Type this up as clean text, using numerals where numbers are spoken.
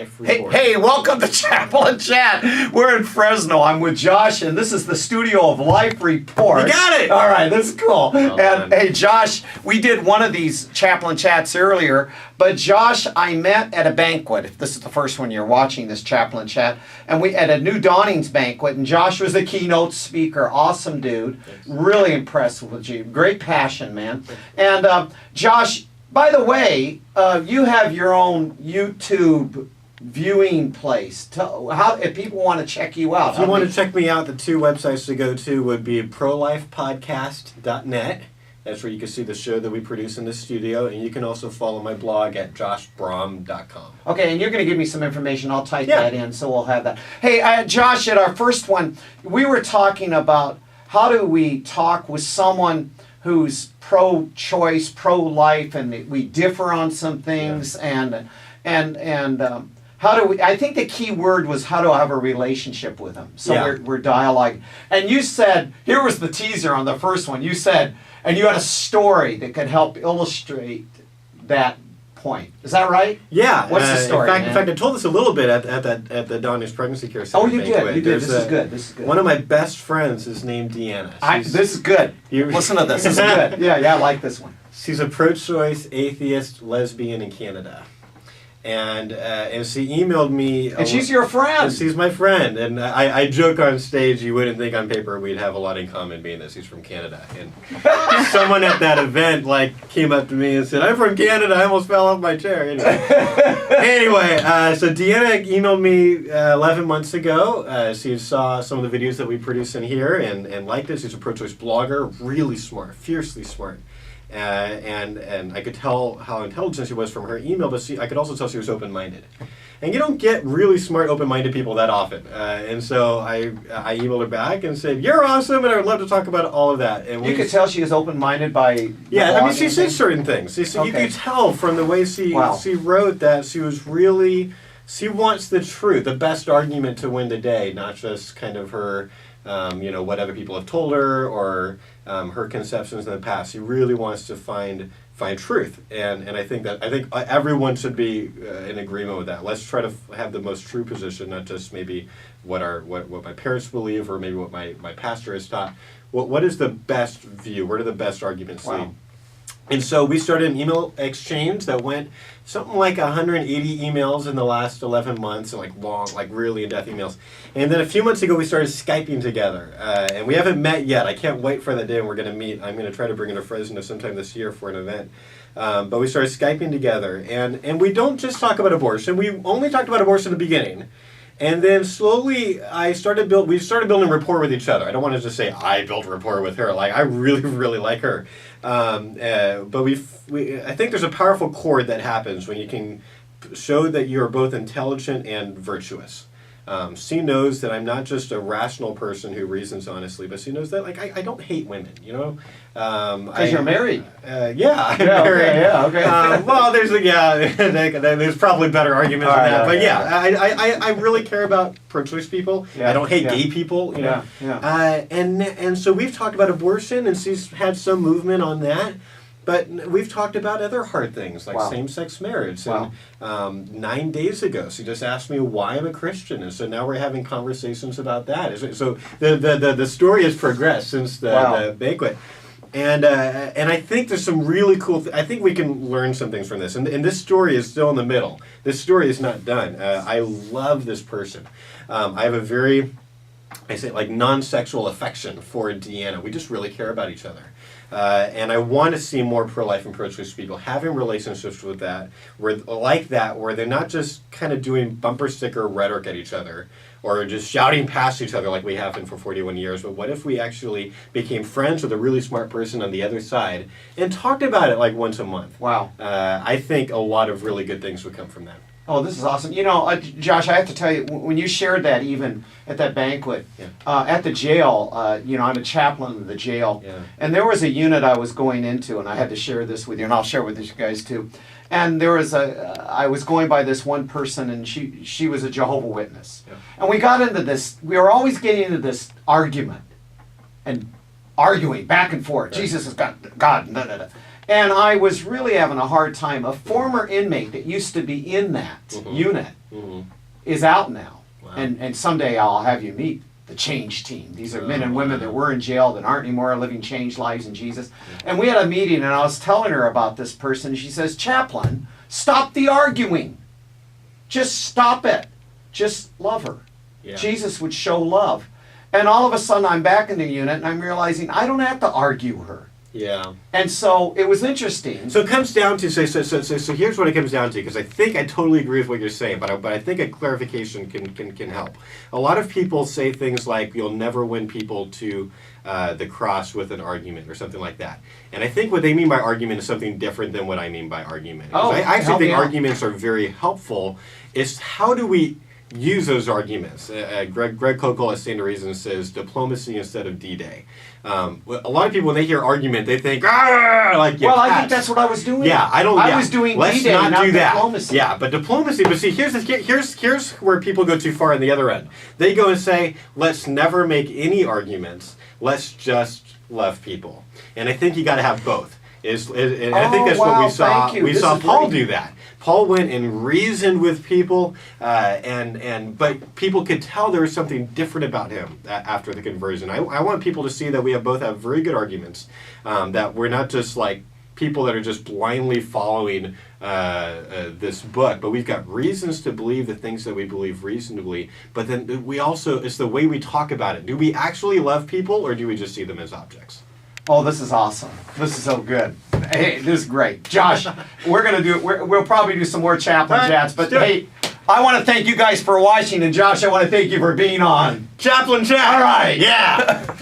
Life Report. Hey, welcome to Chaplain Chat. We're in Fresno. I'm with Josh, and this is the studio of Life Report. You got it! All right, that's cool. Well and done. hey, Josh, we did one of these Chaplain Chats earlier, but Josh, I met at a banquet. If this is the first one you're watching, this Chaplain Chat, and we at a New Dawnings banquet, and Josh was the keynote speaker. Awesome dude. Thanks. Really impressed with you. Great passion, man. And Josh, by the way, you have your own YouTube viewing place. How if people want to check you out? If you want to check me out, the two websites to go to would be prolifepodcast.net. That's where you can see the show that we produce in the studio, and you can also follow my blog at joshbrahm.com. Okay, and you're going to give me some information. I'll type that in, so we'll have that. Hey, Josh, at our first one, we were talking about how do we talk with someone who's pro-choice, pro-life, and we differ on some things, and how do we? I think the key word was how to have a relationship with them. So we're dialoguing. And you said, here was the teaser on the first one. You said, and you had a story that could help illustrate that point. Is that right? Yeah. What's the story? In fact, I told this a little bit at the Dawnings Pregnancy Care Center. Oh, you banquet. did. You did. This is good. This is good. One of my best friends is named Deanna. This is good. Listen to this. This is good. Yeah, I like this one. She's a pro-choice atheist lesbian in Canada. And she emailed me. And she's your friend. And she's my friend. And I joke on stage, you wouldn't think on paper we'd have a lot in common, being that she's from Canada. And someone at that event came up to me and said, "I'm from Canada. I almost fell off my chair." Anyway, so Deanna emailed me 11 months ago. She saw some of the videos that we produce in here and liked it. She's a pro-choice blogger, really smart, fiercely smart. And I could tell how intelligent she was from her email, but I could also tell she was open-minded. And you don't get really smart, open-minded people that often. And so I emailed her back and said, "You're awesome, and I would love to talk about all of that." And you could tell she is open-minded by... Yeah, I mean, she said certain things. You could tell from the way she wrote that she was really... She wants the truth, the best argument to win the day, not just kind of her... what other people have told her or her conceptions in the past. She really wants to find truth, and I think everyone should be in agreement with that. Let's try to have the most true position, not just maybe what my parents believe or maybe what my pastor has taught. What is the best view? Where do the best arguments lead? And so we started an email exchange that went something like 180 emails in the last 11 months, and long, really in-depth emails. And then a few months ago, we started Skyping together. And we haven't met yet. I can't wait for that day when we're going to meet. I'm going to try to bring her to Fresno sometime this year for an event. But we started Skyping together. And we don't just talk about abortion. We only talked about abortion in the beginning. And then slowly, we started building rapport with each other. I don't want to just say I built rapport with her. I really, really like her. But I think there's a powerful chord that happens when you can show that you're both intelligent and virtuous. She knows that I'm not just a rational person who reasons honestly, but she knows that I don't hate women, Because you're married. I'm married. Okay. Well, there's probably better arguments than that. But I really care about pro-choice people. Yeah, I don't hate gay people. And so we've talked about abortion, and she's had some movement on that. But we've talked about other hard things like same-sex marriage. And 9 days ago, she just asked me why I'm a Christian, and so now we're having conversations about that. So the story has progressed since the banquet, and I think there's some really cool. I think we can learn some things from this. And this story is still in the middle. This story is not done. I love this person. I have a very, non-sexual affection for Deanna. We just really care about each other. And I want to see more pro-life and pro-choice people having relationships with that, where they're not just kind of doing bumper sticker rhetoric at each other, or just shouting past each other like we have been for 41 years, but what if we actually became friends with a really smart person on the other side and talked about it once a month? Wow. I think a lot of really good things would come from that. Oh, this is awesome. Josh, I have to tell you, when you shared that even at that banquet, at the jail, I'm a chaplain of the jail, and there was a unit I was going into, and I had to share this with you, and I'll share with you guys too. And I was going by this one person, and she was a Jehovah's Witness. Yeah. And we got into this, we were always getting into this argument, and arguing back and forth. Right. Jesus is God. And I was really having a hard time. A former inmate that used to be in that unit is out now. Wow. And someday I'll have you meet the change team. These are men and women that were in jail that aren't anymore, living changed lives in Jesus. And we had a meeting, and I was telling her about this person. And she says, Chaplain, stop the arguing. Just stop it. Just love her. Yeah. Jesus would show love. And all of a sudden I'm back in the unit and I'm realizing I don't have to argue her. Yeah. And so it was interesting. So it comes down to, so here's what it comes down to, because I think I totally agree with what you're saying, but I think a clarification can help. A lot of people say things like, you'll never win people to the cross with an argument or something like that. And I think what they mean by argument is something different than what I mean by argument. I actually think arguments are very helpful. It's how do we use those arguments. Greg Koukl at Stand to Reason says diplomacy instead of D-Day. A lot of people, when they hear argument, they think, like, well, I think that's what I was doing. Yeah, I was doing D-Day, not diplomacy. Yeah, but diplomacy, but see, here's where people go too far on the other end. They go and say, let's never make any arguments. Let's just love people. And I think you got to have both. And I think that's what we saw. We saw Paul do that. Paul went and reasoned with people, but people could tell there was something different about him after the conversion. I want people to see that we both have very good arguments, that we're not just like people that are just blindly following this book, but we've got reasons to believe the things that we believe reasonably, but then we also, it's the way we talk about it. Do we actually love people, or do we just see them as objects? Oh, this is awesome. This is so good. Hey, this is great. Josh, we'll probably do some more Chaplain chats, but hey, I want to thank you guys for watching, and Josh, I want to thank you for being on Chaplain Chat. All right. Yeah.